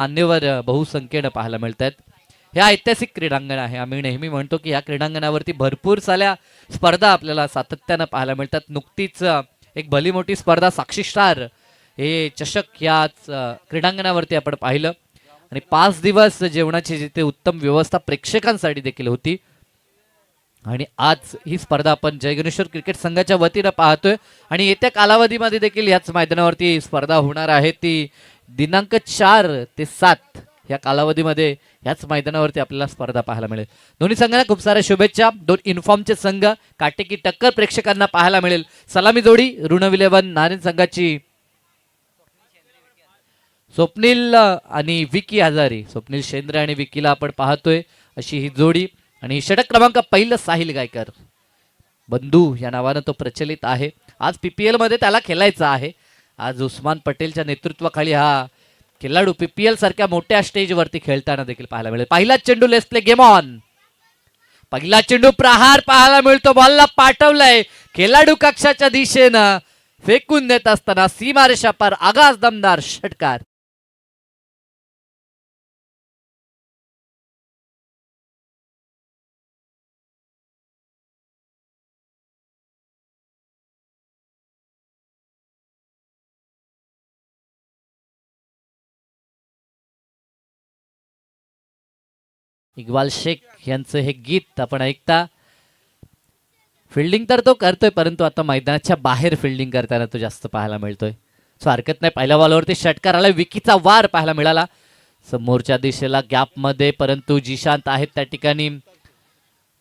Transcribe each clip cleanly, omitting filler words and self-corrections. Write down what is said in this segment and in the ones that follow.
मान्यवर बहुसंख्येनं पाहायला मिळत आहेत. हे ऐतिहासिक क्रीडांगण आहे. आम्ही नेहमी म्हणतो की या क्रीडांगणावरती भरपूर साऱ्या स्पर्धा आपल्याला सातत्यानं पाहायला मिळतात. नुकतीच एक भली मोठी स्पर्धा साक्षी स्टार हे चषक याच क्रीडांगणावरती आपण पाहिलं आणि 5 दिवस जेवणाची जिथे उत्तम व्यवस्था प्रेक्षकांसाठी देखील होती. आणि आज ही स्पर्धा आपण जय गणेश्वर क्रिकेट संघाच्या वतीनं पाहतोय आणि येत्या कालावधीमध्ये देखील याच मैदानावरती स्पर्धा होणार आहे. ती दिनांक 4 ते 7 या कालावधीमध्ये याच मैदानावरती आपल्याला स्पर्धा पाहायला मिळेल. दोन्ही संघांना खूप साऱ्या शुभेच्छा. दोन इन्फॉर्मचे संघ काटेकी टक्कर प्रेक्षकांना पाहायला मिळेल. सलामी जोडी ऋण नारायण संघाची स्वप्नील आणि विकी हजारे. स्वप्नील शेंद्रे आणि विकीला आपण पाहतोय अशी ही जोडी. आणि षटक क्रमांक पहिलं साहिल गायकर बंधू या नावानं तो प्रचलित आहे. आज पीपीएल मध्ये त्याला खेळायचं आहे. आज उस्मान पटेलच्या नेतृत्वाखाली हा खेळाडू पीपीएल सारख्या मोठ्या स्टेजवरती खेळताना देखील पाहायला मिळेल. पहिला चेंडू लेट्स प्ले गेम ऑन. पहिला चेंडू प्रहार पाहायला मिळतो. बॉलला पाठवलाय खेळाडू कक्षाच्या दिशेनं फेकून देत असताना सीमारेषा पार आगाज दमदार षटकार. इक्बाल शेख यांचं हे गीत आपण ऐकता. फिल्डिंग तर तो करतोय परंतु आता मैदानाच्या बाहेर फिल्डिंग करताना तो जास्त पाहायला मिळतोय. सो हरकत नाही. पहिल्या बॉलवरती षटकार आला. विकीचा वार पाहायला मिळाला समोरच्या दिशेला गॅपमध्ये परंतु जिशांत आहेत त्या ठिकाणी.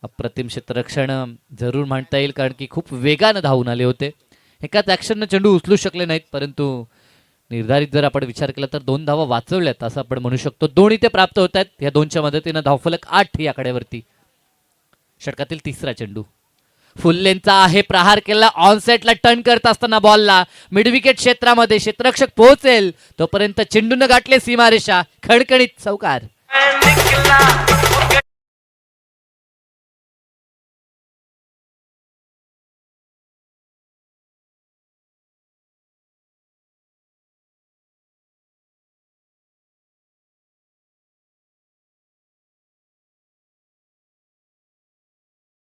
अप्रतिम क्षेत्ररक्षण जरूर म्हणता येईल कारण की खूप वेगानं धावून आले होते. एकाच ॲक्शननं चेंडू उचलू शकले नाहीत परंतु निर्धारित जर आपण विचार केला तर 2 धावा वाचवल्यात असं आपण म्हणू शकतो. 2 इथे प्राप्त होत आहेत. या 2च्या मदतीनं धावफलक 8 या कडेवरती. षटकातील तिसरा चेंडू फुल्लेंचा आहे. प्रहार केला ऑन सेटला टर्न करत असताना बॉलला मिड विकेट क्षेत्रामध्ये क्षेत्ररक्षक पोहोचेल तोपर्यंत चेंडून गाठले सीमारेषा. खणखणीत चौकार.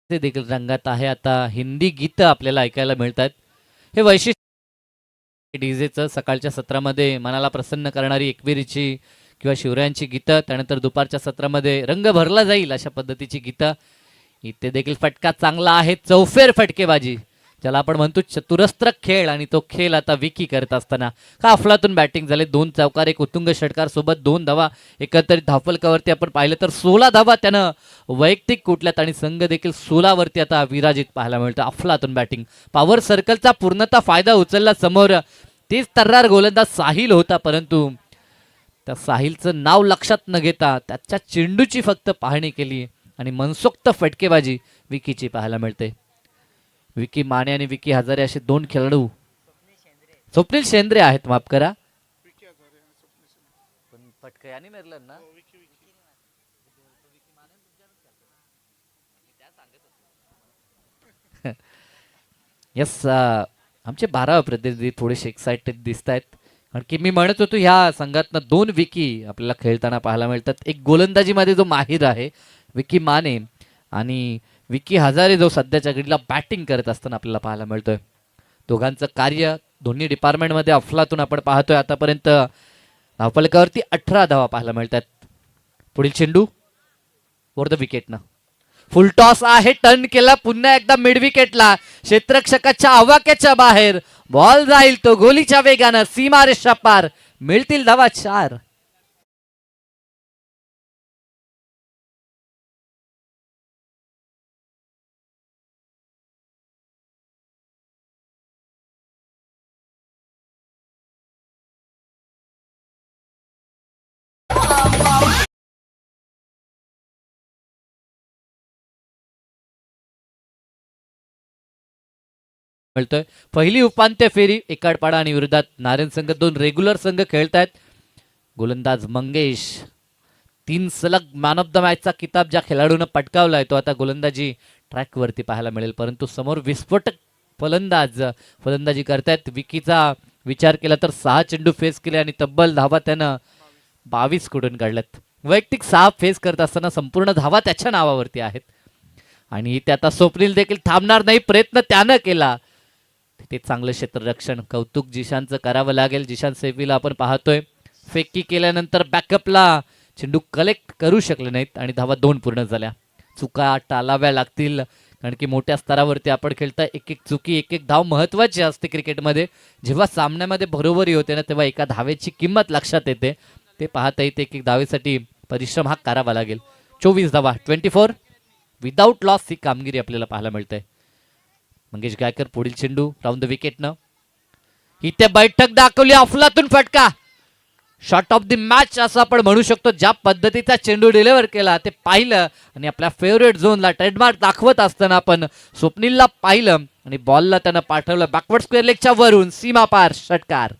देखील रंगात आहे. आता हिंदी गीत आपल्याला ऐकायला मिळतात. हे वैशिष्ट्य डीजेचं सकाळच्या सत्रामध्ये मनाला प्रसन्न करणारी एकविरीची किंवा शिवरायांची गीतं, त्यानंतर दुपारच्या सत्रामध्ये रंग भरला जाईल अशा पद्धतीची गीतं. इथे देखील फटका चांगला आहे. चौफेर फटकेबाजी ज्याला आपण म्हणतो चतुरस्त्र खेळ आणि तो खेळ आता विकी करत असताना का अफलातून बॅटिंग झाले. 2 चौकार 1 उत्तुंग षटकार सोबत 2 धावा एकत्रित धावफलकावरती आपण पाहिलं तर 16 धावा त्यानं वैयक्तिक कुठल्यात आणि संघ देखील 16 वरती आता विराजित पाहायला मिळतं. अफलातून बॅटिंग. पॉवर सर्कलचा पूर्णतः फायदा उचलला. समोर तेच तर्रार गोलंदाज साहिल होता परंतु त्या साहिलचं नाव लक्षात न घेता त्याच्या चेंडूची फक्त पाहणी केली आणि मनसोक्त फटकेबाजी विकीची पाहायला मिळते. विकी माने आणि विकी हजारे असे 2 खेळाडू. स्वप्नील शेंद्रे आहेत माफ करा. यस आमचे 12 प्रतिनिधी थोडेसे एक्साइटेड दिसत आहेत कारण की मी म्हणत होतो ह्या संघातनं 2 विकी आपल्याला खेळताना पाहायला मिळतात. एक गोलंदाजीमध्ये जो माहिर आहे विकी माने आणि विकी हजारे जो सध्याच्या घडीला बॅटिंग करत असताना आपल्याला पाहायला मिळतोय. दोघांचं कार्य दोन्ही डिपार्टमेंटमध्ये अफलातून आपण पाहतोय. आतापर्यंत धावफलकावरती 18 धावा पाहायला मिळतात. पुढील चेंडू वर द विकेटनं फुल टॉस आहे. टर्न केला पुन्हा एकदा मिड विकेटला. क्षेत्ररक्षकाच्या आवाक्याच्या बाहेर बॉल जाईल तो गोलीच्या वेगानं सीमारेषा पार. मिळतील धावा 4. मिळतोय. पहिली उपांत्य फेरी एकाडपाडा आणि विरोधात नारायण संघ 2 रेग्युलर संघ खेळतायत. गोलंदाज मंगेश 3 सलग मॅन ऑफ द मॅचचा किताब ज्या खेळाडूनं पटकावलाय तो आता गोलंदाजी ट्रॅक वरती पाहायला मिळेल परंतु समोर विस्फोटक फलंदाजी करतायत. विकीचा विचार केला तर 6 चेंडू फेस केले आणि तब्बल धावा त्यानं 22 कुठून काढल्यात. वैयक्तिक 6 फेस करत असताना संपूर्ण धावा त्याच्या नावावरती आहेत आणि इथे आता स्वप्नील देखील थांबणार नाही, प्रयत्न त्यानं केला. तिथे चांगलं क्षेत्ररक्षण, कौतुक जिशानचं करावं लागेल. जिशान सैफीला आपण पाहतोय फेकी केल्यानंतर बॅकअपला चेंडू कलेक्ट करू शकले नाहीत आणि धावा 2 पूर्ण झाल्या. चुका टाळाव्या लागतील कारण की मोठ्या स्तरावरती आपण खेळता एक एक चुकी एक एक धाव महत्वाची असते क्रिकेटमध्ये. जेव्हा सामन्यामध्ये बरोबरी होते ना तेव्हा एका धावेची किंमत लक्षात येते. ते पाहता येते एक एक धावेसाठी परिश्रम हा करावा लागेल. 24 धावा 24 विदाऊट लॉस ही कामगिरी आपल्याला पाहायला मिळते. मंगेश गायकर पुढील चेंडू राऊंड द विकेटनं. इथे बैठक दाखवली, अफलातून फटका, शॉट ऑफ द मॅच असं आपण म्हणू शकतो. ज्या पद्धतीचा चेंडू डिलिव्हर केला ते पाहिलं आणि आपल्या फेवरेट झोनला ट्रेडमार्क दाखवत असताना आपण स्वप्नीलला पाहिलं आणि बॉलला त्यानं पाठवलं बॅकवर्ड स्क्वेअर लेगच्या वरून, सीमा पार षटकार.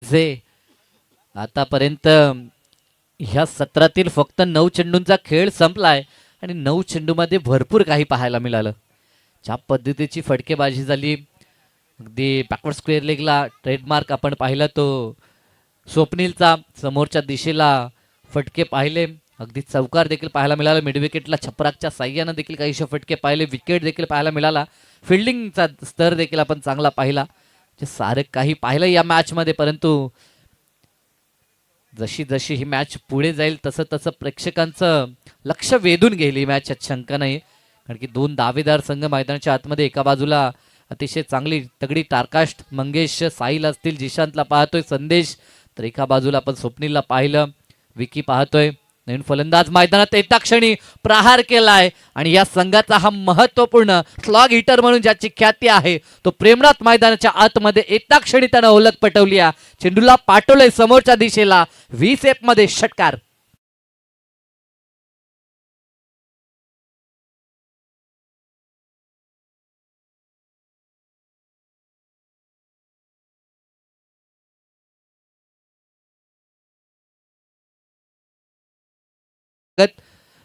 जे आतापर्यंत ह्या सत्रातील फक्त 9 चेंडूंचा खेळ संपलाय आणि 9 चेंडूमध्ये भरपूर काही पाहायला मिळालं. ज्या पद्धतीची फटकेबाजी झाली, अगदी बॅकवर्ड स्क्वेअर लेगला ट्रेडमार्क आपण पाहिला तो स्वप्नीलचा, समोरच्या दिशेला फटके पाहिले, अगदी चौकार देखील पाहायला मिळाला. मिड विकेटला छपराकच्या साह्यानं देखील काहीशे फटके पाहिले, विकेट देखील पाहायला मिळाला. फिल्डिंगचा स्तर देखील आपण चांगला पाहिला. सारं काही पाहिलं या मॅचमध्ये, परंतु जशी जशी ही मॅच पुढे जाईल तसं तसं प्रेक्षकांचं लक्ष वेधून गेली मॅच, यात शंका नाही. कारण की 2 दावेदार संघ मैदानाच्या आतमध्ये, एका बाजूला अतिशय चांगली तगडी टारकास्ट मंगेश साहिल असतील, जिशांतला पाहतोय संदेश, तर एका बाजूला आपण स्वप्नीलला पाहिलं, विकी पाहतोय. नवीन फलंदाज मैदानात येता क्षणी प्रहार केलाय आणि या संघाचा हा महत्वपूर्ण स्लॉग हिटर म्हणून ज्याची ख्याती आहे तो प्रेमनाथ मैदानाच्या आतमध्ये येता क्षणी त्यानं ओळख पटवली. चेंडूला पाठवलंय समोरच्या दिशेला, 20 मध्ये षटकार.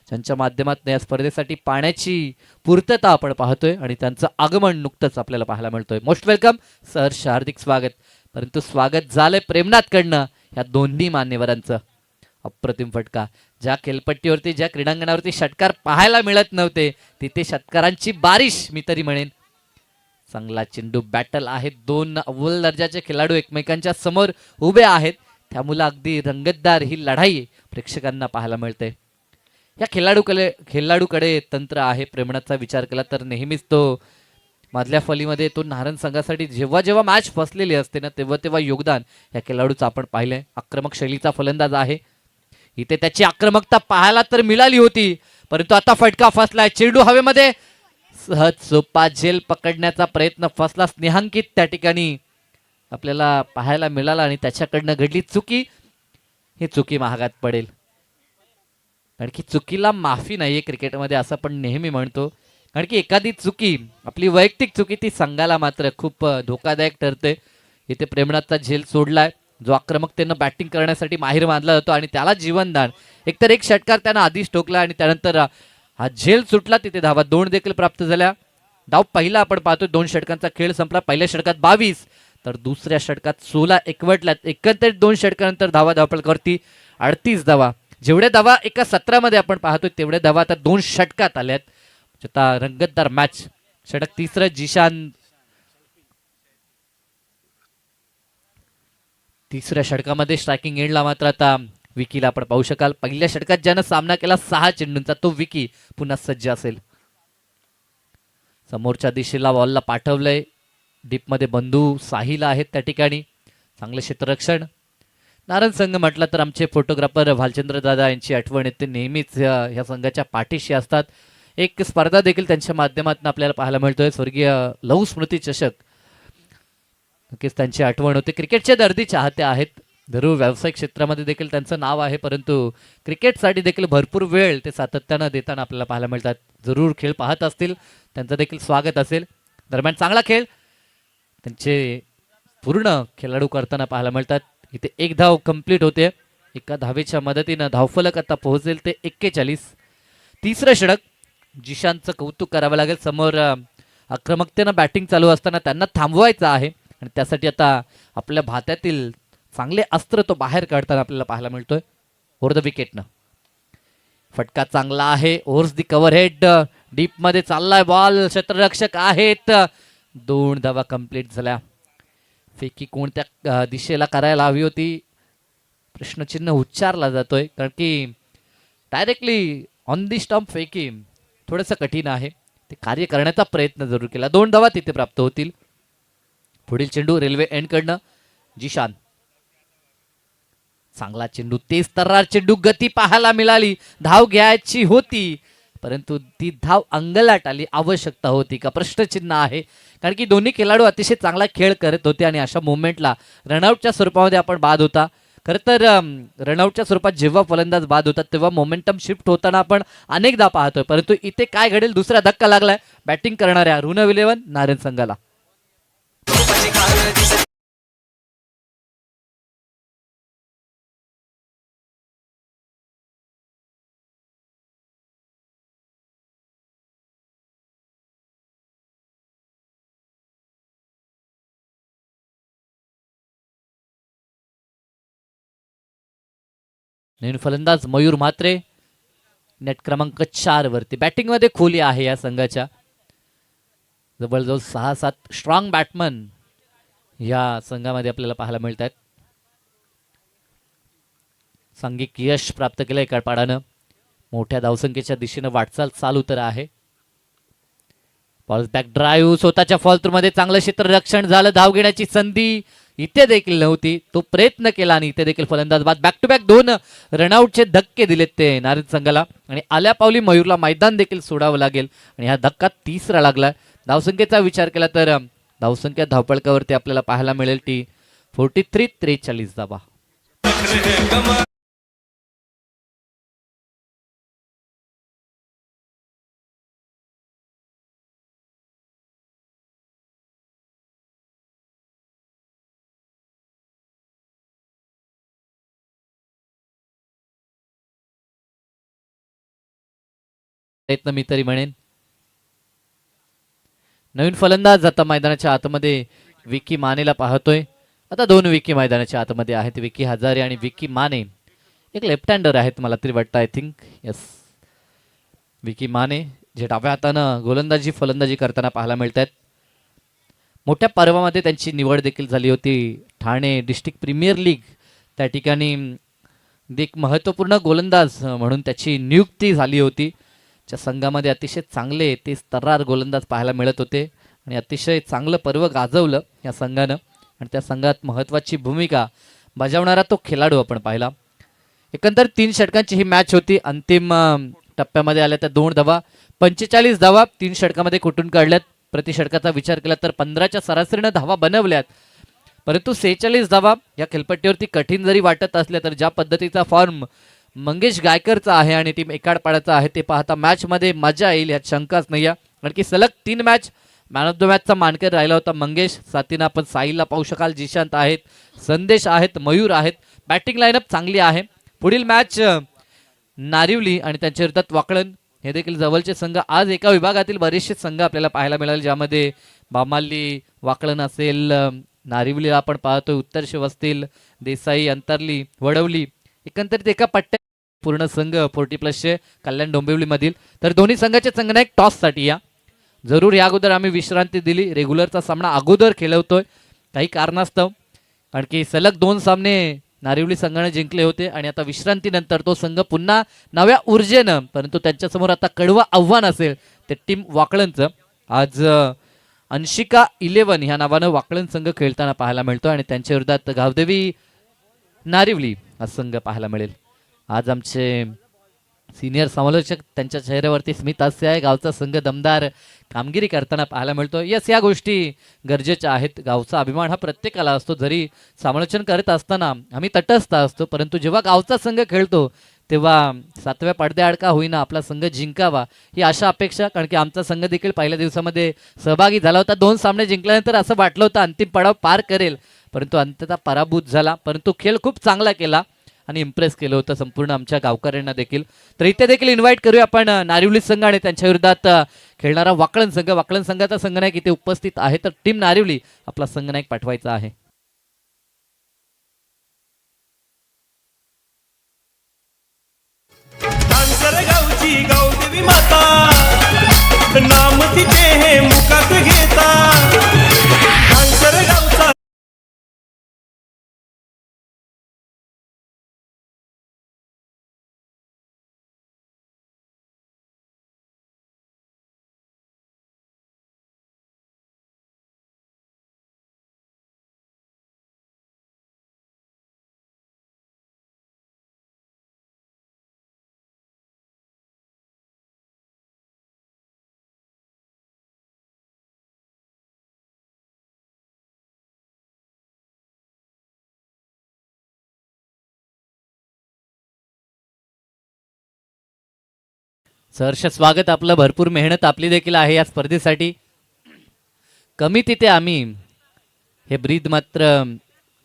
त्यांच्या माध्यमातून या स्पर्धेसाठी पाण्याची पूर्तता आपण पाहतोय आणि त्यांचं आगमन नुकतंच आपल्याला पाहायला मिळतोय. मोस्ट वेलकम सर, हार्दिक स्वागत. परंतु स्वागत झालंय प्रेमनाथकडनं ह्या दोन्ही मान्यवरांचं. अप्रतिम फटका, ज्या खेळपट्टीवरती ज्या क्रीडांगणावरती षटकार पाहायला मिळत नव्हते तिथे षटकारांची बारिश मी तरी म्हणेन. चांगला चेंडू बॅटल आहे, 2 अव्वल दर्जाचे खेळाडू एकमेकांच्या समोर उभे आहेत, त्यामुळे अगदी रंगतदार ही लढाई प्रेक्षकांना पाहायला मिळते. या खेळाडूकडे तंत्र आहे. प्रेमनाथचा विचार केला तर नेहमीच तो मधल्या फलीमध्ये तो नारायण संघासाठी जेव्हा जेव्हा मॅच फसलेली असते ना तेव्हा तेव्हा योगदान या खेळाडूचं आपण पाहिलंय. आक्रमक शैलीचा फलंदाज आहे, इथे त्याची आक्रमकता पाहायला तर मिळाली होती, परंतु आता फटका फसलाय. चेंडू हवेमध्ये, सहज सोपा झेल पकडण्याचा प्रयत्न फसला. स्नेहांकित त्या ठिकाणी आपल्याला पाहायला मिळाला आणि त्याच्याकडनं घडली चुकी. ही चुकी महागात पडेल, कारण की चुकीला माफी नाहीये क्रिकेटमध्ये असं आपण नेहमी म्हणतो. कारण की एखादी चुकी, आपली वैयक्तिक चुकी, ती संघाला मात्र खूप धोकादायक ठरते. इथे प्रेमनाथचा झेल सोडलाय, जो आक्रमकतेनं बॅटिंग करण्यासाठी माहीर मानला जातो आणि त्याला जीवनदान. एकतर एक षटकार त्यानं आधीच ठोकला आणि त्यानंतर हा झेल सुटला, तिथे धावा 2 देखील प्राप्त झाल्या. डाव पहिला आपण पाहतोय, 2 षटकांचा खेळ संपला. पहिल्या षटकात 22 तर दुसऱ्या षटकात 16 एकवटल्यात. एकंदरीत 2 षटकानंतर धावा धावपळकरती 38 धावा. जेवढ्या धावा एका सत्रामध्ये आपण पाहतोय तेवढ्या धावा आता 2 षटकात आल्यात. आता रंगतदार मॅच. षटक तिसरं जिशान, तिसऱ्या षटकामध्ये स्ट्रायकिंग एंडला मात्र आता विकीला आपण पाहू शकाल. पहिल्या षटकात ज्यानं सामना केला 6 चेंडूंचा तो विकी पुन्हा सज्ज असेल. समोरच्या दिशेला बॉलला पाठवलंय. डीपमध्ये बंधू साहिल आहेत त्या ठिकाणी. चांगलं क्षेत्ररक्षण. नारायण संघ म्हटलं तर आमचे फोटोग्राफर भालचंद्र दादा यांची आठवण येते. नेहमीच ह्या संघाच्या पाठीशी असतात. एक स्पर्धा देखील त्यांच्या माध्यमातून आपल्याला पाहायला मिळतोय. स्वर्गीय लहू स्मृती चषक, नक्कीच त्यांची आठवण होते. क्रिकेटचे दर्दी चाहते आहेत. जरूर व्यावसायिक क्षेत्रामध्ये देखील त्यांचं नाव आहे, परंतु क्रिकेटसाठी देखील भरपूर वेळ ते सातत्यानं देताना आपल्याला पाहायला मिळतात. जरूर खेळ पाहत असतील, त्यांचं देखील स्वागत असेल. दरम्यान चांगला खेळ त्यांचे पूर्ण खेळाडू करताना पाहायला मिळतात. इथे एक धाव कंप्लीट होते. एका धावेच्या मदतीनं धावफलक आता पोहोचेल ते 41. तिसरं षटक. जिशानचं कौतुक करावं लागेल. समोर आक्रमकतेनं बॅटिंग चालू असताना त्यांना थांबवायचं आहे आणि त्यासाठी आता आपल्या भात्यातील चांगले अस्त्र तो बाहेर काढताना आपल्याला पाहायला मिळतोय. ओव्हर द विकेटनं फटका चांगला आहे. ओव्हर्स दी कव्हर हेड. डीप मध्ये चाललाय बॉल. क्षेत्ररक्षक आहेत. 2 धावा कंप्लीट झाल्या. फेकी कोणत्या दिशेला करायला हवी होती प्रश्नचिन्ह उच्चारला जातोय, कारण की डायरेक्टली ऑन दी स्टंप फेकी थोडंसं कठीण आहे. ते कार्य करण्याचा प्रयत्न जरूर केला. 2 धावा तिथे प्राप्त होतील. पुढील चेंडू रेल्वे एंड कडनं जिशान. चांगला चेंडू. तेज तर्रार चेंडू. गती पाहायला मिळाली. धाव घ्यायची होती, परंतु ती धाव अंगलाट आली. आवश्यकता होती का प्रश्नचिन्ह आहे, कारण की दोन्ही खेळाडू अतिशय चांगला खेळ करत होते आणि अशा मोमेंटला रनआउटच्या स्वरूपामध्ये आपण बाद होता. खरं तर रनआउटच्या स्वरूपात जेव्हा फलंदाज बाद होतात तेव्हा मोमेंटम शिफ्ट होताना आपण अनेकदा पाहतोय, परंतु इथे काय घडेल. दुसरा धक्का लागलाय बॅटिंग करणाऱ्या ऋण नारायण संघाला. नवीन फलंदाज मयूर म्हात्रे. नेट क्रमांक 4 वरती. बॅटिंग मध्ये खोली आहे या संघाच्या. जवळजवळ 6-7 स्ट्रॉंग बॅटमन या संघामध्ये आपल्याला पाहायला मिळत आहेत. सांघिक यश प्राप्त केलंय काळपाडानं. मोठ्या धावसंख्येच्या दिशेनं वाटचाल चालू तर आहे. Ball back drive. स्वतःच्या फॉल्टमध्ये चांगलं क्षेत्ररक्षण झालं. धाव घेण्याची संधी इथे देखील नव्हती. तो प्रयत्न केला आणि इथे देखील फलंदाज बाद. बॅक टू बॅक 2 रनआउटचे धक्के दिलेत ते नारायण संघाला आणि आल्या पावली मयूरला मैदान देखील सोडावं लागेल आणि हा धक्का तिसरा लागला. धावसंख्येचा विचार केला तर धावसंख्या धावपळकावरती आपल्याला पाहायला मिळेल ती 43 धावा. प्रयत्न मी तरी म्हणेन. नवीन फलंदाज आता मैदानाच्या आतमध्ये विकी मानेला पाहतोय. आता 2 विकी मैदानाच्या आतमध्ये आहेत. विकी हजारे आणि विकी माने. एक लेफ्ट हँडर आहेत मला तरी वाटतं. I think yes. Vicky Mane जे डाव्या हातानं गोलंदाजी फलंदाजी करताना पाहायला मिळत आहेत. मोठ्या पर्वामध्ये त्यांची निवड देखील झाली होती. ठाणे डिस्ट्रिक्ट प्रीमियर लीग त्या ठिकाणी एक महत्त्वपूर्ण गोलंदाज म्हणून त्याची नियुक्ती झाली होती. च्या संघामध्ये अतिशय चांगले ते तर्रार गोलंदाज पाहायला मिळत होते आणि अतिशय चांगलं पर्व गाजवलं या संघानं आणि त्या संघात महत्त्वाची भूमिका बजावणारा तो खेळाडू आपण पाहिला. एकंदर 3 षटकांची ही मॅच होती. अंतिम टप्प्यामध्ये आल्या त्या 2 धावा. 45 धावा 3 षटकामध्ये कुठून काढल्यात. प्रति षटकाचा विचार केला तर 15च्या सरासरीनं धावा बनवल्यात, परंतु 46 धावा या खेळपट्टीवरती कठीण जरी वाटत असल्या तर ज्या पद्धतीचा फॉर्म मंगेश गायकरचा आहे आणि टीम एकाडपाड्याचा आहे ते पाहता मॅच मध्ये मजा येईल यात शंकाच नाही आहे. कारण की सलग 3 मॅच मॅन ऑफ द मॅचचा मानकर राहिला होता मंगेश. साथीनं आपण साहिलला पाहू शकाल. जिशांत आहेत, संदेश आहेत, मयूर आहेत. बॅटिंग लाईनअप चांगली आहे. पुढील मॅच नारिवली आणि त्यांच्या विरोधात वाकळण हे देखील जवळचे संघ. आज एका विभागातील बरेचसे संघ आपल्याला पाहायला मिळाले, ज्यामध्ये बामाली, वाकळण असेल, नारिवलीला आपण पाहतोय, उत्तर शिव असतील, देसाई, अंतरली, वडवली. एकंदरीत एका पट्ट्या पूर्ण संघ 40+ कल्याण डोंबिवलीमधील. तर दोन्ही संघाचे संघनायक टॉससाठी या. जरूर या अगोदर आम्ही विश्रांती दिली. रेग्युलरचा सामना अगोदर खेळवतोय काही कारणास्तव, कारण की सलग 2 सामने नारिवली संघाने जिंकले होते आणि आता विश्रांतीनंतर तो संघ पुन्हा नव्या ऊर्जेनं, परंतु त्यांच्यासमोर आता कडवं आव्हान असेल ते टीम वाकळणचं. आज अंशिका 11 ह्या नावानं वाकळण संघ खेळताना पाहायला मिळतो आणि त्यांच्या विरोधात गावदेवी नारिवली हा संघ पाहायला मिळेल. आज आमचे सिनियर समालोचक त्यांच्या चेहऱ्यावरती स्मित हास्य आहे. गावचा संघ दमदार कामगिरी करताना पाहायला मिळतो. यस, या गोष्टी गरजेच्या आहेत. गावचा अभिमान हा प्रत्येकाला असतो. जरी समालोचन करत असताना आम्ही तटस्थ असतो, परंतु जेव्हा गावचा संघ खेळतो तेव्हा 7व्या पडद्याआड का होईना आपला संघ जिंकावा ही आशा अपेक्षा. कारण की आमचा संघ देखील पहिल्या दिवसामध्ये सहभागी झाला होता. 2 सामने जिंकल्यानंतर असं वाटलं होतं अंतिम पडाव पार करेल, परंतु अंततः पराभूत झाला. परंतु खेळ खूप चांगला केला आणि इम्प्रेस केलं होतं संपूर्ण आमच्या गावकऱ्यांना देखील. तर इथे देखील इन्व्हाइट करूया आपण नारिवली संघ आणि त्यांच्या विरोधात खेळणारा वाकळण संघ. वाकळण संघाचा संघनायक इथे उपस्थित आहे, तर टीम नारिवली आपला संघनायक पाठवायचा आहे. गावची गावदेवी माता नाम तिचे हे मुखात घेता गावचा सहर्ष स्वागत आपलं. भरपूर मेहनत आपली देखील आहे या स्पर्धेसाठी. कमी तिथे आम्ही हे ब्रीद मात्र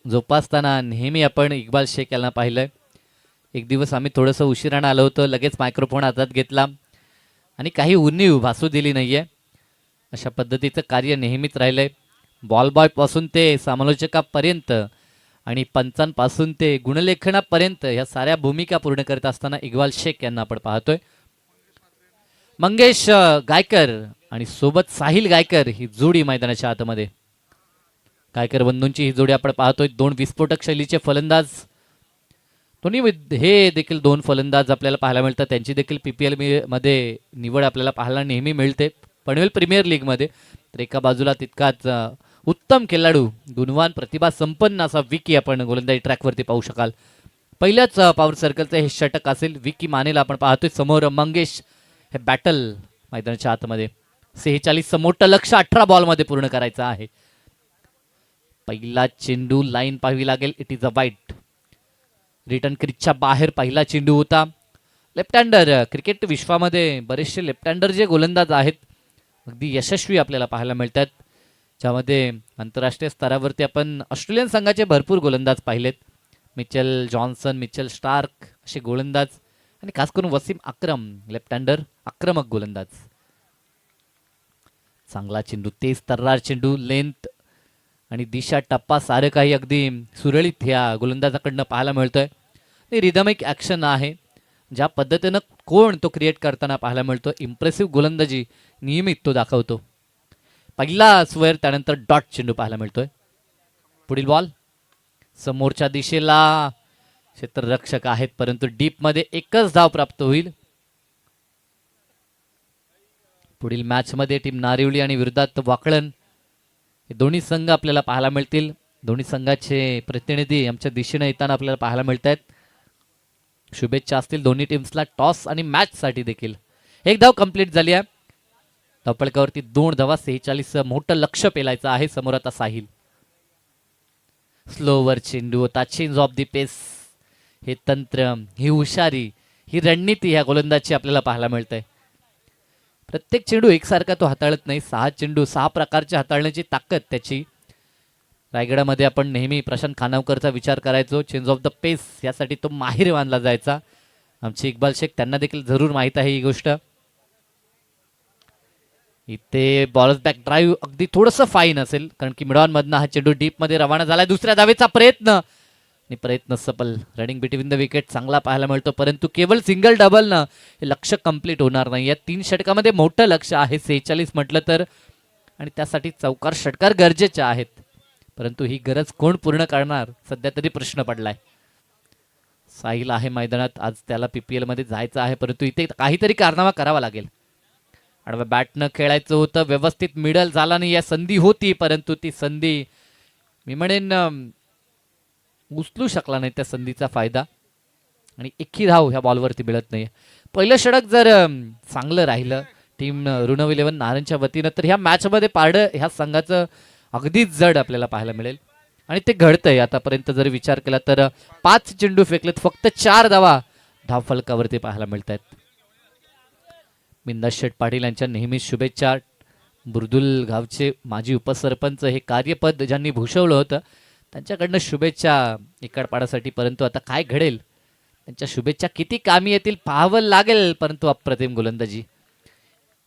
जोपासताना नेहमी आपण इक्बाल शेख यांना पाहिलंय. एक दिवस आम्ही थोडंसं उशिरानं आलो होतो, लगेच मायक्रोफोन हातात घेतला आणि काही उणीव भासू दिली नाहीये. अशा पद्धतीचं कार्य नेहमीच राहिलंय. बॉल बॉय पासून ते समालोचकापर्यंत आणि पंचांपासून ते गुणलेखनापर्यंत ह्या साऱ्या भूमिका पूर्ण करत असताना इक्बाल शेख यांना आपण पाहतोय. मंगेश गायकर आणि सोबत साहिल गायकर ही जोडी मैदानाच्या आतमध्ये. गायकर बंधूंची ही जोडी आपण पाहतोय. 2 विस्फोटक शैलीचे फलंदाज, दोन्ही हे देखील 2 फलंदाज आपल्याला पाहायला मिळतात. त्यांची देखील PPL मध्ये निवड आपल्याला पाहायला नेहमी मिळते, पनवेल प्रीमियर लीगमध्ये. तर एका बाजूला तितकाच उत्तम खेळाडू, गुणवान, प्रतिभा संपन्न असा विकी आपण गोलंदाजी ट्रॅकवरती पाहू शकाल. पहिल्याच पॉवर सर्कलचं हे षटक असेल. विकी मानेला आपण पाहतोय. समोर मंगेश हे बॅटल मैदानाच्या आतमध्ये. 46चं मोठं लक्ष 18 बॉलमध्ये पूर्ण करायचं आहे. पहिला चेंडू लाईन पाहावी लागेल. इट इज अ वाईट. रिटर्न क्रिजच्या बाहेर पहिला चेंडू होता. लेफ्ट हँडर, क्रिकेट विश्वामध्ये बरेचसे लेफ्ट हँडर जे गोलंदाज आहेत अगदी यशस्वी आपल्याला पाहायला मिळतात, ज्यामध्ये आंतरराष्ट्रीय स्तरावरती आपण ऑस्ट्रेलियन संघाचे भरपूर गोलंदाज पाहिलेत. मिचेल जॉन्सन, मिचेल स्टार्क असे गोलंदाज आणि खास करून वसीम अक्रम लेफ्ट हँडर आक्रमक गोलंदाज. चांगला चेंडू, तेज तर्रार चेंडू, लेंथ आणि दिशा टप्पा सारं काही अगदी सुरळीत ह्या गोलंदाजाकडनं पाहायला मिळतोय. रिदमिक ॲक्शन आहे, ज्या पद्धतीनं कोण तो क्रिएट करताना पाहायला मिळतो. इम्प्रेसिव्ह गोलंदाजी नियमित तो दाखवतो. पहिला स्क्वेअर, त्यानंतर डॉट चेंडू पाहायला मिळतोय. पुढील बॉल समोरच्या दिशेला, क्षेत्ररक्षक आहेत परंतु डीपमध्ये एकच धाव प्राप्त होईल. पुढील मॅचमध्ये टीम नारिवली आणि विरोधात वाकळण हे दोन्ही संघ आपल्याला पाहायला मिळतील. दोन्ही संघाचे प्रतिनिधी आमच्या दिशेने येताना आपल्याला पाहायला मिळत आहेत. शुभेच्छा असतील दोन्ही टीम्सला टॉस आणि मॅचसाठी देखील. 1 धाव कंप्लीट झाली आहे. धावफलकावरती 2 धावा, 46 मोठं लक्ष पेलायचं आहे. समोर आता साहिल. स्लोवर चेंडू होता. चेंज ऑफ दी पेस, हे तंत्र, ही हुशारी, ही रणनीती ह्या गोलंदाजी आपल्याला पाहायला मिळते. प्रत्येक चेंडू एकसारखा तो हाताळत नाही. 6 चेंडू 6 प्रकारचे हाताळण्याची ताकद त्याची. रायगडामध्ये आपण नेहमी प्रशांत खानावकरचा विचार करायचो. चेंज ऑफ द पेस यासाठी तो माहिर मानला जायचा. आमचे इक्बाल शेख त्यांना देखील जरूर माहीत आहे ही गोष्ट. इथे बॉलर्स बॅक ड्राईव्ह अगदी थोडंसं फाईन असेल, कारण की मिडॉनमधनं हा चेंडू डीपमध्ये रवाना झाला. दुसऱ्या धावेचा प्रयत्न आणि प्रयत्न सफल. रनिंग बिटवीन द विकेट चांगला पाहायला मिळतो, परंतु केवळ सिंगल डबलनं हे लक्ष कंप्लीट होणार नाही. या 3 षटकामध्ये मोठं लक्ष आहे 46 म्हटलं तर, आणि त्यासाठी चौकार षटकार गरजेचे आहेत. परंतु ही गरज कोण पूर्ण करणार सध्या तरी प्रश्न पडलाय. साहिल आहे मैदानात, आज त्याला PPL मध्ये जायचं आहे, परंतु इथे काहीतरी कारनामा करावा लागेल. आडव्या बॅटनं खेळायचं होतं, व्यवस्थित मिडल झाला नाही. या संधी होती, परंतु ती संधी मी म्हणेन उचलू शकला नाही त्या संधीचा फायदा, आणि एकही धाव ह्या बॉलवरती मिळत नाही. पहिलं षटक जर चांगलं राहिलं टीम ऋणव 11 नारायणच्या वतीनं, तर ह्या मॅचमध्ये पारडं ह्या संघाचं अगदीच जड आपल्याला पाहायला मिळेल, आणि ते घडतंय. आतापर्यंत जर विचार केला तर 5 चेंडू फेकलेत, फक्त 4 धावा धावफलकावरती पाहायला मिळत आहेत. बिंदास शेठ पाटील यांच्या नेहमीच शुभेच्छा. बुर्दुल गावचे माजी उपसरपंच, हे कार्यपद ज्यांनी भूषवलं होतं, त्यांच्याकडनं शुभेच्छा इकडपाडासाठी. परंतु आता काय घडेल, त्यांच्या शुभेच्छा किती कामी येतील पाहावं लागेल. परंतु अप्रतिम गोलंदाजी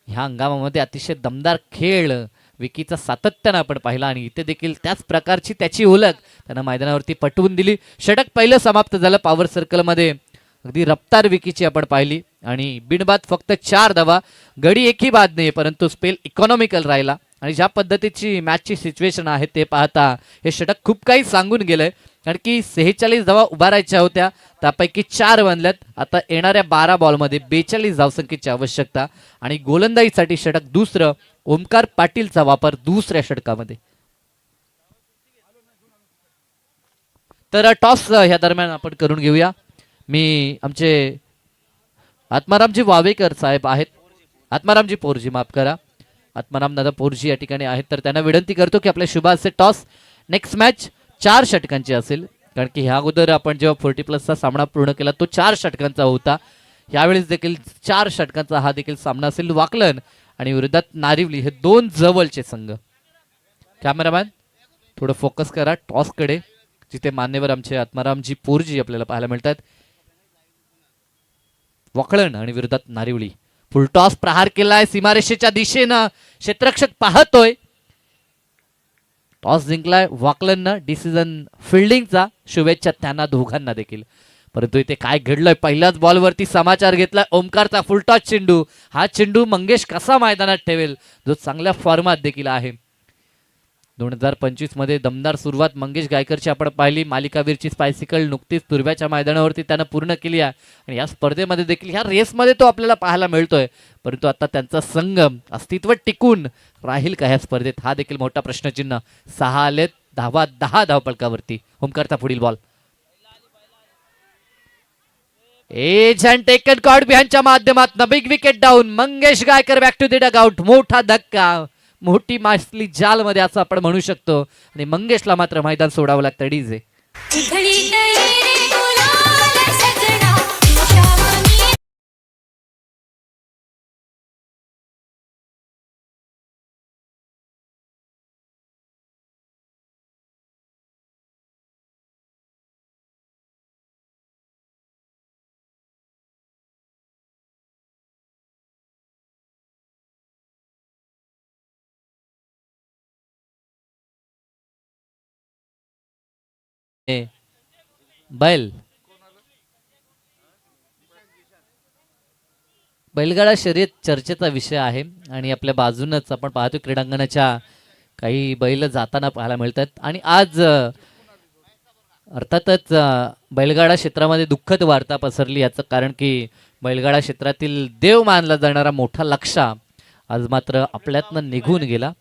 ह्या हंगामामध्ये, अतिशय दमदार खेळ विकीचा सातत्यानं आपण पाहिला, आणि इथे देखील त्याच प्रकारची त्याची ओळख त्यानं मैदानावरती पटवून दिली. षटक पहिलं समाप्त झालं पॉवर सर्कलमध्ये, अगदी रफ्तार विकीची आपण पाहिली, आणि बिनबाद फक्त 4 धावा. गडी एकही बाद नाही, परंतु स्पेल इकॉनॉमिकल राहिला, आणि ज्या पद्धतीची मॅचची सिच्युएशन आहे ते पाहता हे षटक खूप काही सांगून गेलंय. कारण की 46 धावा उभारायच्या होत्या, त्यापैकी 4 बनल्यात. आता येणाऱ्या 12 बॉलमध्ये 42 धावसंख्येची आवश्यकता, आणि गोलंदाजीसाठी षटक दुसरं. ओमकार पाटीलचा वापर दुसऱ्या षटकामध्ये. तर टॉस ह्या दरम्यान आपण करून घेऊया. मी आमचे आत्मारामजी वावेकर साहेब आहेत, आत्मारामजी पोरजी माफ करा, आत्माराम दादा पोरजी या ठिकाणी आहेत, तर त्यांना विनंती करतो की आपल्या शुभ असे टॉस. नेक्स्ट मॅच 4 षटकांची असेल, कारण की ह्या अगोदर आपण जेव्हा 40+ सामना पूर्ण केला तो 4 षटकांचा होता. यावेळेस देखील 4 षटकांचा हा देखील सामना असेल. वाकलन आणि विरोधात नारिवली हे 2 जवळचे संघ. कॅमेरामॅन थोडं फोकस करा टॉसकडे, जिथे मान्यवर आमचे आत्मारामजी पोरजी आपल्याला पाहायला मिळतात. वाकलन आणि विरोधात नारिवली. फुल टॉस प्रहार केलाय सीमारेषेच्या दिशेनं, क्षेत्ररक्षक पाहतोय. टॉस जिंकलाय वाकलननं, डिसिजन फिल्डिंगचा. शुभेच्छा त्यांना दोघांना देखील. परंतु इथे काय घडलंय, पहिल्याच बॉलवरती समाचार घेतलाय ओमकारचा. फुल टॉस चेंडू, हा चेंडू मंगेश कसा मैदानात ठेवेल, जो चांगल्या फॉर्मात देखील आहे. 2025 मध्ये दमदार सुरुवात मंगेश गायकरची आपण पाहिली. मालिकावीरची स्पायसिकल नुकतीच तुर्ब्याच्या मैदानावरती त्यानं पूर्ण केली आहे, आणि या स्पर्धेमध्ये देखील ह्या रेसमध्ये तो आपल्याला पाहायला मिळतोय. परंतु आता त्यांचा संघ अस्तित्व टिकून राहील का ह्या स्पर्धेत, हा देखील मोठा प्रश्नचिन्ह. 6 आलेत, 10 धावपलकावरती. ओमकारचा पुढील ball. Edge and taken caught बिहाइंडच्या माध्यमातून big wicket down. Mangesh Gaikar back to the dugout. मोठा धक्का, मोठी मासली जालमध्ये असं आपण म्हणू शकतो, आणि मंगेशला मात्र मैदान सोडावं लागतं. डीजे बैल बैलगाडा शर्यत चर्चेचा विषय आहे, आणि आपल्या बाजूनच आपण पाहतो क्रीडांगणाच्या काही बैल जाताना पाहायला मिळतात. आणि आज अर्थातच बैलगाडा क्षेत्रामध्ये दुःखद वार्ता पसरली. याचं कारण की बैलगाडा क्षेत्रातील देव मानला जाणारा मोठा लक्षा आज मात्र आपल्यातनं निघून गेला.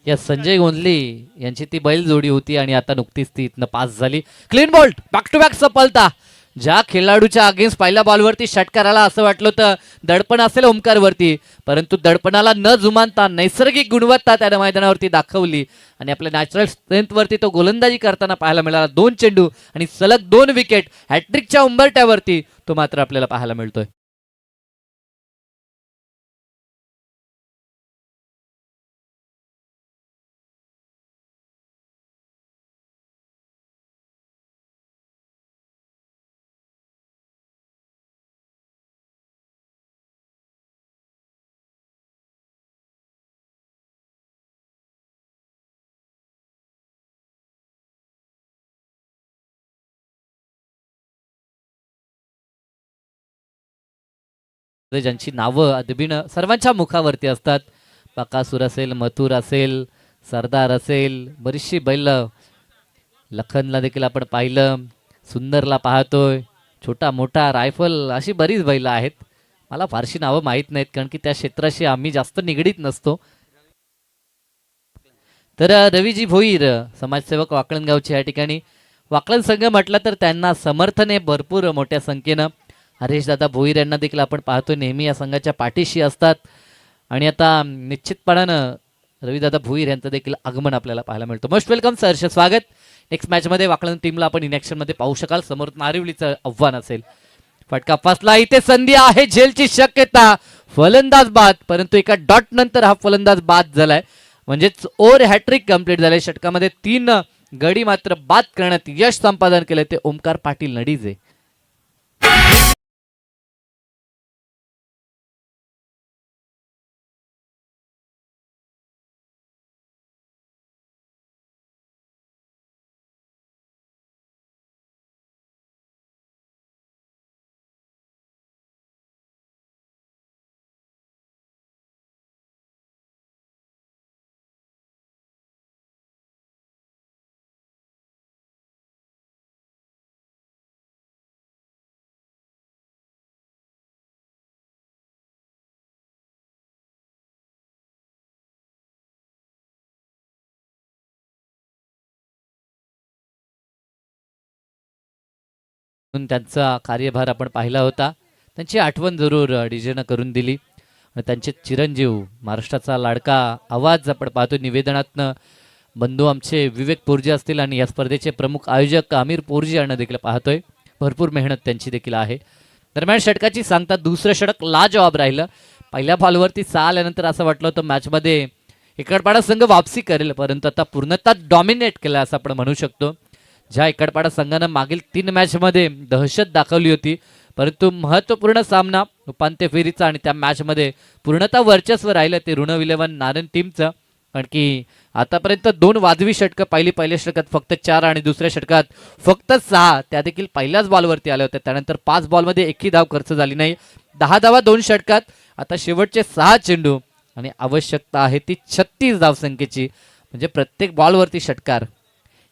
या संजय गोंधली यांची ती बैल जोडी होती, आणि आता नुकतीच ती इथनं पास झाली. Clean bowled, back to back सफलता. ज्या खेळाडूच्या अगेन्स्ट पहिल्या बॉलवरती षटकाराला असं वाटलं होतं दडपण असेल ओमकारवरती, परंतु दडपणाला न जुमानता नैसर्गिक गुणवत्ता त्याने मैदानावरती दाखवली, आणि आपल्या नॅचरल स्ट्रेंथवरती तो गोलंदाजी करताना पाहायला मिळाला. 2 चेंडू आणि सलग 2 विकेट. हॅट्रिकच्या उंबरट्यावरती तो मात्र आपल्याला पाहायला मिळतोय. ज्यांची नावं अदबीन सर्वांच्या मुखावरती असतात, बकासूर असेल, मथुर असेल, सरदार असेल, बरीचशी बैल. लखनला देखील आपण पाहिलं. सुंदरला पाहतोय, छोटा मोठा रायफल अशी बरीच बैलं आहेत. मला फारशी नावं माहीत नाहीत कारण की त्या क्षेत्राशी आम्ही जास्त निगडीत नसतो. तर रवीजी भोईर समाजसेवक वाकळणगावचे या ठिकाणी वाकळण संघ म्हटलं तर त्यांना समर्थन आहे भरपूर मोठ्या संख्येनं. हरेशदादा भोईर यांना देखील आपण पाहतोय नेहमी या संघाच्या पाठीशी असतात आणि आता निश्चितपणानं रविदादा भोईर यांचं देखील आगमन आपल्याला पाहायला मिळतं. मोस्ट वेलकम सर, स्वागत. नेक्स्ट मॅचमध्ये वाकळण टीमला आपण इनॅक्शनमध्ये पाहू शकाल. समोर नारिवलीचं आव्हान असेल. फटका फसला, इथे संधी आहे, झेलची शक्यता, फलंदाज बाद, परंतु एका डॉट नंतर हा फलंदाज बाद झालाय. म्हणजेच ओव्हर हॅट्रिक कंप्लीट झाले. षटकामध्ये 3 गडी मात्र बाद करण्यात यश संपादन केले ते ओमकार पाटील नडीजे. त्यांचा कार्यभार आपण पाहिला होता. त्यांची आठवण जरूर डीजेनं करून दिली. आणि त्यांचे चिरंजीव महाराष्ट्राचा लाडका आवाज आपण पाहतो निवेदनातनं बंधू आमचे विवेक पोरजी असतील आणि या स्पर्धेचे प्रमुख आयोजक आमिर पोरजी यांना देखील पाहतोय. भरपूर मेहनत त्यांची देखील आहे. दरम्यान षटकाची सांगता दुसरं षटक लाजवाब राहिलं. पहिल्या बॉलवरती 6 आल्यानंतर असं वाटलं होतं मॅचमध्ये इकडपाडा संघ वापसी करेल, परंतु आता पूर्णतः डॉमिनेट केलं असं आपण म्हणू शकतो. ज्या इकडपाडा संघानं मागील 3 मॅचमध्ये दहशत दाखवली होती, परंतु महत्त्वपूर्ण सामना उपांत्य फेरीचा आणि त्या मॅचमध्ये पूर्णतः वर्चस्व राहिलं ते ऋण 11 नारन टीमचं. कारण की आतापर्यंत 2 वाजवी षटकं पाहिली. पहिल्या षटकात फक्त 4 आणि दुसऱ्या षटकात फक्त 6, त्या देखील पहिल्याच बॉलवरती आल्या होत्या. त्यानंतर 5 बॉलमध्ये एकही धाव खर्च झाली नाही. 10 धावा 2 षटकात. आता शेवटचे 6 चेंडू आणि आवश्यकता आहे ती 36 धावसंख्येची. म्हणजे प्रत्येक बॉलवरती षटकार.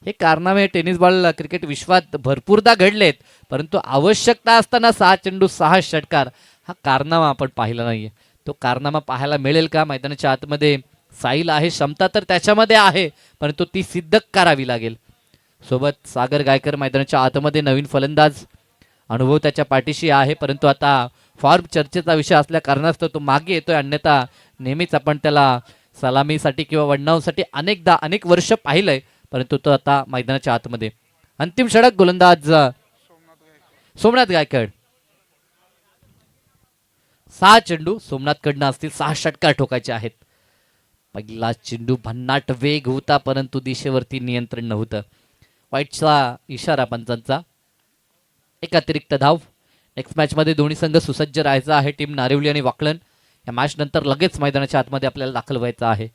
हे कारनामे टेनिस बॉल क्रिकेट विश्वात भरपूरदा घडलेत, परंतु आवश्यकता असताना 6 चेंडू 6 षटकार हा कारनामा आपण पाहिला नाहीये. तो कारनामा पाहायला मिळेल का? मैदानाच्या आतमध्ये साईल आहे, क्षमता तर त्याच्यामध्ये आहे, परंतु ती सिद्ध करावी लागेल. सोबत सागर गायकर मैदानाच्या आतमध्ये नवीन फलंदाज, अनुभव त्याच्या पाठीशी आहे, परंतु आता फॉर्म चर्चेचा विषय असल्या कारणास्तव तो मागे येतोय. अन्यथा नेहमीच आपण त्याला सलामीसाठी किंवा वडनावसाठी अनेक वर्ष पाहिलंय, परंतु तो आता मैदानाच्या आतमध्ये. अंतिम षटक गोलंदाज सोमनाथ गायकड. 6 चेंडू सोमनाथकडनं असतील, 6 षटकार ठोकायचे आहेत. पहिला चेंडू भन्नाट वेग होता, परंतु दिशेवरती नियंत्रण नव्हतं. वाईटचा इशारा पंचांचा. एक अतिरिक्त धाव. नेक्स्ट मॅचमध्ये दोन्ही संघ सुसज्ज राहायचा आहे. टीम नारिवली आणि वाकलन या मॅच नंतर लगेच मैदानाच्या आतमध्ये आपल्याला दाखल व्हायचं आहे.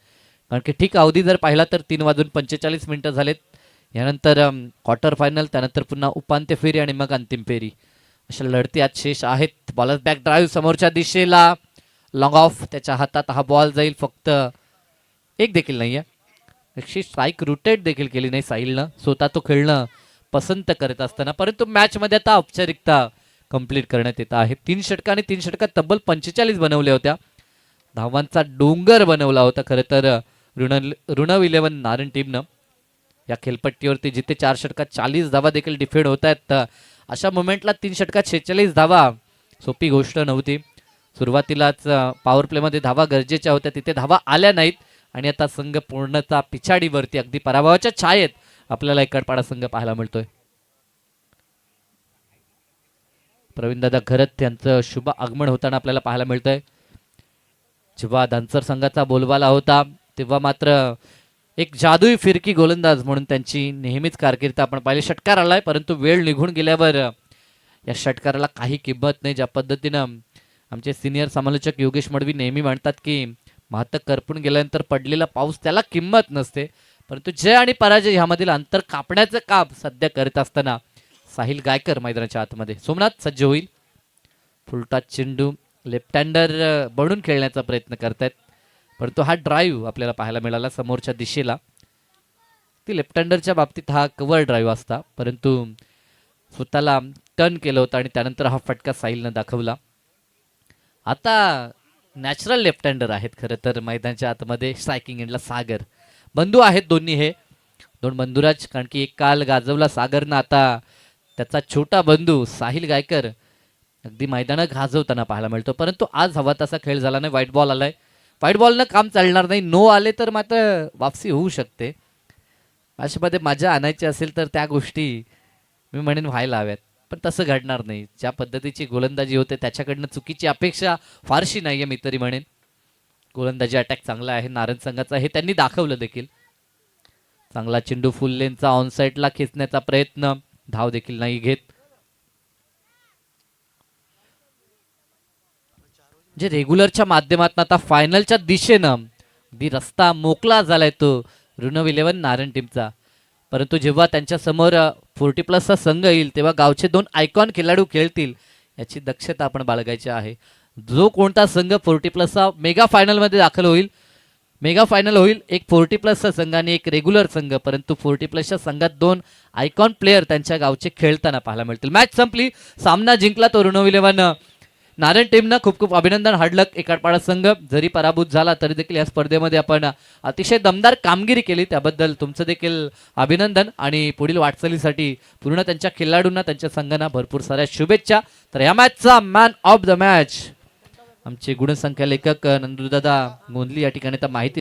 कारण की ठीक अवधी जर पाहिला तर 3:45 झालेत. यानंतर क्वार्टर फायनल, त्यानंतर पुन्हा उपांत्य फेरी आणि मग अंतिम फेरी, अशा लढती आज शेष आहेत. बॉलर बॅक ड्राईव्ह समोरच्या दिशेला, लॉंग ऑफ, त्याच्या हातात हा बॉल जाईल. फक्त एक देखील नाही आहे. अशी स्ट्राईक रोटेट देखील केली नाही साहिलनं. स्वतः तो खेळणं पसंत करत असताना, परंतु मॅचमध्ये आता औपचारिकता कंप्लीट करण्यात येत आहे. 3 षटका आणि 3 षटकात तब्बल 45 बनवल्या होत्या. धावांचा डोंगर बनवला होता खरं तर ऋण 11 नारन टीमनं. या खेळपट्टीवरती जिथे 4 षटकात 40 धावा देखील डिफेंड होत आहेत, अशा मोमेंटला 3 षटकात 46 धावा सोपी गोष्ट नव्हती. सुरुवातीलाच पॉवर प्लेमध्ये धावा गरजेच्या होत्या, तिथे धावा आल्या नाहीत आणि आता संघ पूर्णतः पिछाडीवरती, अगदी पराभवाच्या छायेत आपल्याला इकडपाडा संघ पाहायला मिळतोय. प्रवीणदादा घरत यांचं शुभ आगमन होताना आपल्याला पाहायला मिळतंय. जेव्हा धानसर संघाचा बोलबाला होता तेव्हा मात्र एक जादुई फिरकी गोलंदाज म्हणून त्यांची नेहमीच कारकीर्द आपण पाहिली. षटकार आलाय, परंतु वेळ निघून गेल्यावर या षटकाराला काही किंमत नाही. ज्या पद्धतीनं आमचे सिनियर समालोचक योगेश मडवी नेहमी म्हणतात की महातक करपून गेल्यानंतर पडलेला पाऊस त्याला किंमत नसते, परंतु जय आणि पराजय ह्यामधील अंतर कापण्याचं काम सध्या करत असताना साहिल गायकर मैदानाच्या आतमध्ये. सोमनाथ सज्ज होईल. फुलटा चेंडू लेफ्ट हँडर बनून खेळण्याचा प्रयत्न करतायत, परंतु हा ड्राईव्ह आपल्याला पाहायला मिळाला समोरच्या दिशेला. ती लेफ्ट हँडरच्या बाबतीत हा कव्हर ड्राईव्ह असता, परंतु स्वतःला टर्न केलं होतं आणि त्यानंतर हा फटका साहिलनं दाखवला. आता नॅचरल लेफ्ट हँडर आहेत खरं तर मैदानाच्या आतमध्ये स्ट्रायकिंग एंडला सागर. बंधू आहेत दोन्ही हे दोन बंधुराज, कारण की एक काल गाजवला सागरनं, आता त्याचा छोटा बंधू साहिल गायकर अगदी मैदानात गाजवताना पाहायला मिळतो. परंतु आज हवा तसा खेळ झाला नाही, व्हाईट बॉल आलाय. व्हाईट बॉलनं काम चालणार नाही, नो आले तर मात्र वापसी होऊ शकते. अशामध्ये मजा आणायची असेल तर त्या गोष्टी मी म्हणेन व्हायला हव्यात, पण तसं घडणार नाही. ज्या पद्धतीची गोलंदाजी होते त्याच्याकडनं चुकीची अपेक्षा फारशी नाही आहे मी तरी म्हणेन. गोलंदाजी अटॅक चांगला आहे नारायण संघाचा, हे त्यांनी दाखवलं देखील. चांगला चेंडू फुल लेनचा ऑनसाईडला खेचण्याचा प्रयत्न, धाव देखील नाही घेत. जे रेग्युलरच्या माध्यमातून आता फायनलच्या दिशेनं अगदी रस्ता मोकळा झालाय तो ऋणव 11 नारायण टीमचा. परंतु जेव्हा त्यांच्या समोर 40+ संघ येईल तेव्हा गावचे दोन आयकॉन खेळाडू खेळतील याची दक्षता आपण बाळगायची आहे. जो कोणता संघ 40+ मेगा फायनलमध्ये दाखल होईल, मेगा फायनल होईल एक 40+ संघ आणि एक रेग्युलर संघ, परंतु 40+ संघात दोन आयकॉन प्लेयर त्यांच्या गावचे खेळताना पाहायला मिळतील. मॅच संपली, सामना जिंकला तो ऋणव 11 नारायण टीमनं. खूप खूप अभिनंदन. हार्डलक एकाडपाडा संघ जरी पराभूत झाला तरी देखील या स्पर्धेमध्ये आपण अतिशय दमदार कामगिरी केली, त्याबद्दल तुमचं देखील अभिनंदन आणि पुढील वाटचालीसाठी पूर्ण त्यांच्या खेळाडूंना त्यांच्या संघांना भरपूर साऱ्या शुभेच्छा. तर या मॅचचा मॅन ऑफ द मॅच आमचे गुणसंख्या लेखक नंदूदादा गोंधली या ठिकाणी तर माहिती